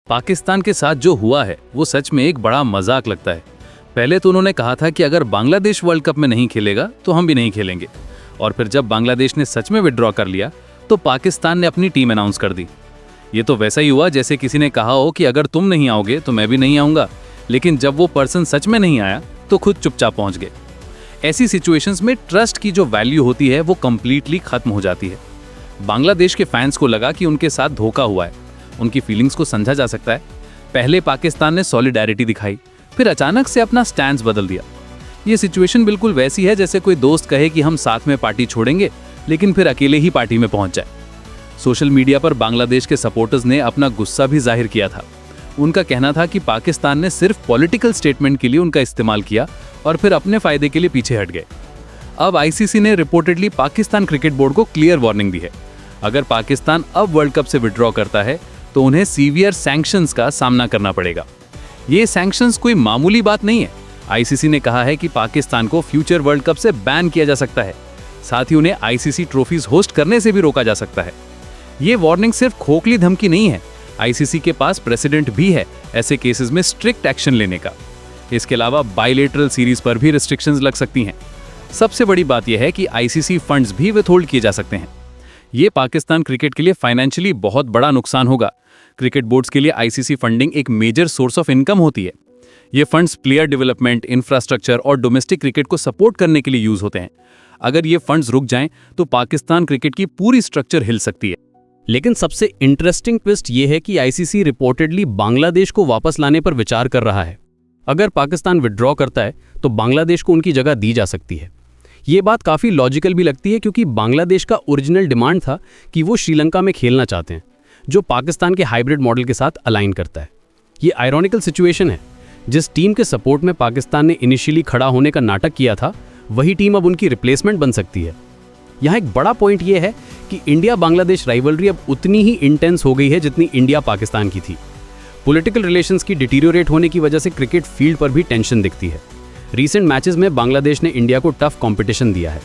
पाकिस्तान के साथ जो हुआ है वो सच में एक बड़ा मजाक लगता है। पहले तो उन्होंने कहा था कि अगर बांग्लादेश वर्ल्ड कप में नहीं खेलेगा तो हम भी नहीं खेलेंगे, और फिर जब बांग्लादेश ने सच में विड्रॉ कर लिया तो पाकिस्तान ने अपनी टीम अनाउंस कर दी। ये तो वैसा ही हुआ जैसे किसी ने कहा हो कि अगर तुम नहीं आओगे तो मैं भी नहीं आऊंगा, लेकिन जब वो पर्सन सच में नहीं आया तो खुद चुपचाप पहुंच गए। ऐसी सिचुएशंस में ट्रस्ट की जो वैल्यू होती है वो कंप्लीटली खत्म हो जाती है। बांग्लादेश के फैंस को लगा कि उनके साथ धोखा हुआ है। उनकी फीलिंग्स को समझा जा सकता है। पहले पाकिस्तान ने सॉलिडेरिटी दिखाई, फिर अचानक से अपना स्टैंड बदल दिया। ये सिचुएशन बिल्कुल वैसी है जैसे कोई दोस्त कहे कि हम साथ में पार्टी छोड़ेंगे, लेकिन फिर अकेले ही पार्टी में पहुंच जाए। सोशल मीडिया पर बांग्लादेश के सपोर्टर्स ने अपना गुस्सा भी जाहिर किया था। उनका कहना था कि पाकिस्तान ने सिर्फ पॉलिटिकल स्टेटमेंट के लिए उनका इस्तेमाल किया और फिर अपने फायदे के लिए पीछे हट गए। अब आईसीसी ने रिपोर्टेडली पाकिस्तान क्रिकेट बोर्ड को क्लियर वार्निंग दी है। अगर पाकिस्तान अब वर्ल्ड कप से विड्रॉ करता है तो उन्हें सीवियर सैंक्शंस का सामना करना पड़ेगा। ये सैंक्शंस कोई मामूली बात नहीं है। आईसीसी ने कहा है कि पाकिस्तान को फ्यूचर वर्ल्ड कप से बैन किया जा सकता है। साथ ही उन्हें आईसीसी ट्रॉफीज होस्ट करने से भी रोका जा सकता है। ये वार्निंग सिर्फ खोखली धमकी नहीं है, आईसीसी के पास प्रेसिडेंट भी है ऐसे केसेस में स्ट्रिक्ट एक्शन लेने का। इसके अलावा बायलैटरल सीरीज पर भी रिस्ट्रिक्शंस लग सकती हैं। सबसे बड़ी बात यह है कि आईसीसी फंड्स भी विथहोल्ड किए जा सकते हैं। ये पाकिस्तान क्रिकेट के लिए फाइनेंशियली बहुत बड़ा नुकसान होगा। क्रिकेट बोर्ड्स के लिए आईसीसी फंडिंग एक मेजर सोर्स ऑफ इनकम होती है। ये फंड्स प्लेयर डेवलपमेंट, इंफ्रास्ट्रक्चर और डोमेस्टिक क्रिकेट को सपोर्ट करने के लिए यूज होते हैं। अगर ये फंड्स रुक जाएं तो पाकिस्तान क्रिकेट की पूरी स्ट्रक्चर हिल सकती है। लेकिन सबसे इंटरेस्टिंग ट्विस्ट ये है कि आईसीसी रिपोर्टेडली बांग्लादेश को वापस लाने पर विचार कर रहा है। अगर पाकिस्तान विड्रॉ करता है तो बांग्लादेश को उनकी जगह दी जा सकती है। ये बात काफ़ी लॉजिकल भी लगती है क्योंकि बांग्लादेश का ओरिजिनल डिमांड था कि वो श्रीलंका में खेलना चाहते हैं, जो पाकिस्तान के हाइब्रिड मॉडल के साथ अलाइन करता है। ये आयरॉनिकल सिचुएशन है। जिस टीम के सपोर्ट में पाकिस्तान ने इनिशियली खड़ा होने का नाटक किया था, वही टीम अब उनकी रिप्लेसमेंट बन सकती है। यहाँ एक बड़ा पॉइंट ये है कि इंडिया बांग्लादेश राइवलरी अब उतनी ही इंटेंस हो गई है जितनी इंडिया पाकिस्तान की थी। पॉलिटिकल रिलेशंस की डिटीरियोरेट होने की वजह से क्रिकेट फील्ड पर भी टेंशन दिखती है। रीसेंट मैचेस में बांग्लादेश ने इंडिया को टफ कंपटीशन दिया है।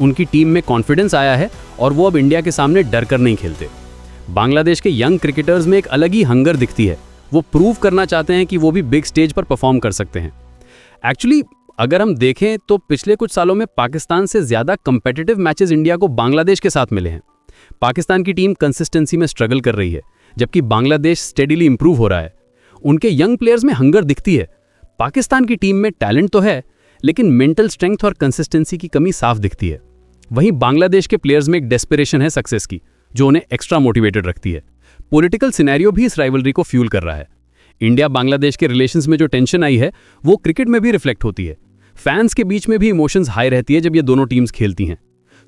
उनकी टीम में कॉन्फिडेंस आया है और वो अब इंडिया के सामने डर कर नहीं खेलते। बांग्लादेश के यंग क्रिकेटर्स में एक अलग ही हंगर दिखती है। वो प्रूव करना चाहते हैं कि वो भी बिग स्टेज पर परफॉर्म कर सकते हैं। एक्चुअली अगर हम देखें तो पिछले कुछ सालों में पाकिस्तान से ज़्यादा कंपेटिटिव मैचेस इंडिया को बांग्लादेश के साथ मिले हैं। पाकिस्तान की टीम कंसिस्टेंसी में स्ट्रगल कर रही है, जबकि बांग्लादेश स्टेडीली इंप्रूव हो रहा है। उनके यंग प्लेयर्स में हंगर दिखती है। पाकिस्तान की टीम में टैलेंट तो है, लेकिन मेंटल स्ट्रेंथ और कंसिस्टेंसी की कमी साफ दिखती है। वहीं बांग्लादेश के प्लेयर्स में एक डेस्परेशन है सक्सेस की, जो उन्हें एक्स्ट्रा मोटिवेटेड रखती है। पॉलिटिकल सिनेरियो भी इस राइवलरी को फ्यूल कर रहा है। इंडिया बांग्लादेश के रिलेशंस में जो टेंशन आई है वो क्रिकेट में भी रिफ्लेक्ट होती है। फैंस के बीच में भी इमोशंस हाई रहती है जब ये दोनों टीम्स खेलती हैं।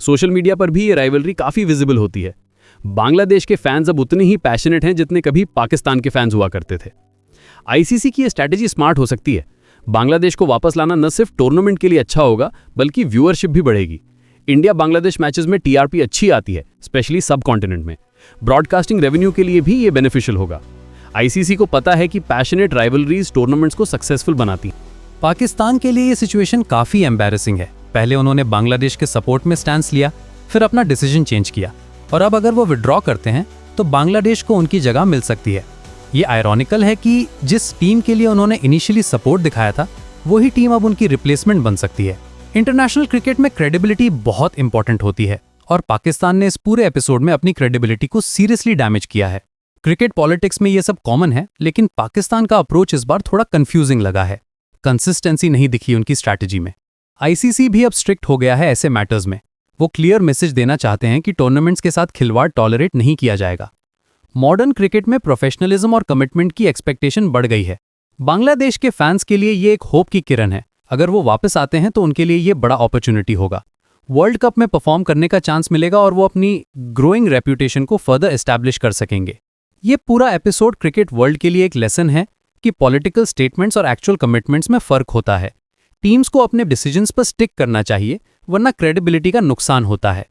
सोशल मीडिया पर भी ये राइवलरी काफ़ी विजिबल होती है। बांग्लादेश के फैंस अब उतने ही पैशनेट हैं जितने कभी पाकिस्तान के फैंस हुआ करते थे। आईसीसी की ये स्ट्रैटेजी स्मार्ट हो सकती है। बांग्लादेश को वापस लाना न सिर्फ टूर्नामेंट के लिए अच्छा होगा, बल्कि व्यूअरशिप भी बढ़ेगी। इंडिया बांग्लादेश मैचेस में टीआरपी अच्छी आती है, स्पेशली सब कॉन्टिनेंट में। ब्रॉडकास्टिंग रेवेन्यू के लिए भी ये बेनिफिशियल होगा। आईसीसी को पता है कि पैशनेट राइवलरीज टूर्नामेंट्स को सक्सेसफुल बनाती हैं। पाकिस्तान के लिए ये सिचुएशन काफ़ी एम्बैरेसिंग है। पहले उन्होंने बांग्लादेश के सपोर्ट में स्टैंस लिया, फिर अपना डिसीजन चेंज किया, और अब अगर वो विड्रॉ करते हैं तो बांग्लादेश को उनकी जगह मिल सकती है। ये आयरॉनिकल है कि जिस टीम के लिए उन्होंने इनिशियली सपोर्ट दिखाया था, वही टीम अब उनकी रिप्लेसमेंट बन सकती है। इंटरनेशनल क्रिकेट में क्रेडिबिलिटी बहुत इंपॉर्टेंट होती है, और पाकिस्तान ने इस पूरे एपिसोड में अपनी क्रेडिबिलिटी को सीरियसली डैमेज किया है। क्रिकेट पॉलिटिक्स में ये सब कॉमन है, लेकिन पाकिस्तान का अप्रोच इस बार थोड़ा कंफ्यूजिंग लगा है। कंसिस्टेंसी नहीं दिखी उनकी स्ट्रैटेजी में। आईसीसी भी अब स्ट्रिक्ट हो गया है ऐसे मैटर्स में। वो क्लियर मैसेज देना चाहते हैं कि टूर्नामेंट्स के साथ खिलवाड़ टॉलरेट नहीं किया जाएगा। मॉडर्न क्रिकेट में प्रोफेशनलिज्म और कमिटमेंट की एक्सपेक्टेशन बढ़ गई है। बांग्लादेश के फैंस के लिए ये एक होप की किरण है। अगर वो वापस आते हैं तो उनके लिए ये बड़ा अपॉर्चुनिटी होगा। वर्ल्ड कप में परफॉर्म करने का चांस मिलेगा और वो अपनी ग्रोइंग रेप्यूटेशन को फर्दर एस्टैब्लिश कर सकेंगे। ये पूरा एपिसोड क्रिकेट वर्ल्ड के लिए एक लेसन है कि पॉलिटिकल स्टेटमेंट्स और एक्चुअल कमिटमेंट्स में फर्क होता है। टीम्स को अपने डिसीजंस पर स्टिक करना चाहिए, वरना क्रेडिबिलिटी का नुकसान होता है।